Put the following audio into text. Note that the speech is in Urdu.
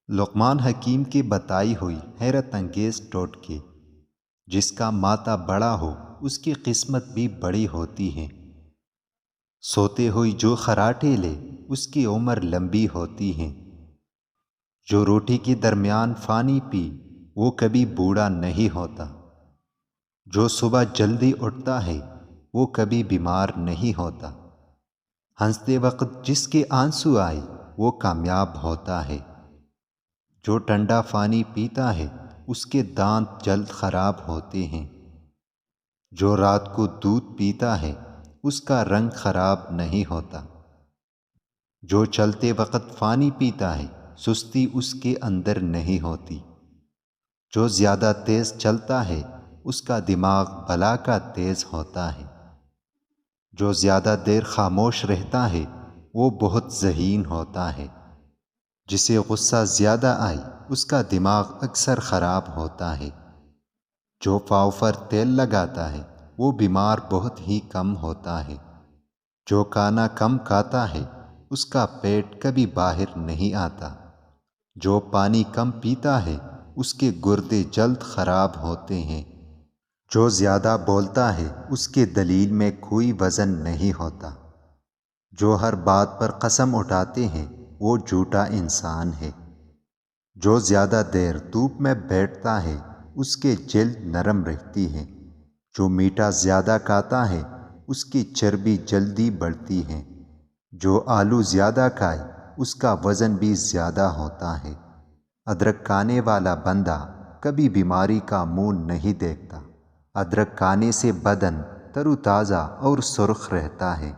لقمان حکیم کی بتائی ہوئی حیرت انگیز ٹوٹکے۔ جس کا ماتہ بڑا ہو اس کی قسمت بھی بڑی ہوتی ہے۔ سوتے ہوئی جو خراٹے لے اس کی عمر لمبی ہوتی ہے۔ جو روٹی کے درمیان پانی پی وہ کبھی بوڑھا نہیں ہوتا۔ جو صبح جلدی اٹھتا ہے وہ کبھی بیمار نہیں ہوتا۔ ہنستے وقت جس کے آنسو آئے وہ کامیاب ہوتا ہے۔ جو ٹھنڈا پانی پیتا ہے اس کے دانت جلد خراب ہوتے ہیں۔ جو رات کو دودھ پیتا ہے اس کا رنگ خراب نہیں ہوتا۔ جو چلتے وقت پانی پیتا ہے سستی اس کے اندر نہیں ہوتی۔ جو زیادہ تیز چلتا ہے اس کا دماغ بلا کا تیز ہوتا ہے۔ جو زیادہ دیر خاموش رہتا ہے وہ بہت ذہین ہوتا ہے۔ جسے غصہ زیادہ آئے اس کا دماغ اکثر خراب ہوتا ہے۔ جو پاؤں پر تیل لگاتا ہے وہ بیمار بہت ہی کم ہوتا ہے۔ جو کھانا کم کھاتا ہے اس کا پیٹ کبھی باہر نہیں آتا۔ جو پانی کم پیتا ہے اس کے گردے جلد خراب ہوتے ہیں۔ جو زیادہ بولتا ہے اس کے دلیل میں کوئی وزن نہیں ہوتا۔ جو ہر بات پر قسم اٹھاتے ہیں وہ جھوٹا انسان ہے۔ جو زیادہ دیر دھوپ میں بیٹھتا ہے اس کی جلد نرم رہتی ہے۔ جو میٹھا زیادہ کھاتا ہے اس کی چربی جلدی بڑھتی ہے۔ جو آلو زیادہ کھائے اس کا وزن بھی زیادہ ہوتا ہے۔ ادرک کھانے والا بندہ کبھی بیماری کا منہ نہیں دیکھتا۔ ادرک کھانے سے بدن تر و تازہ اور سرخ رہتا ہے۔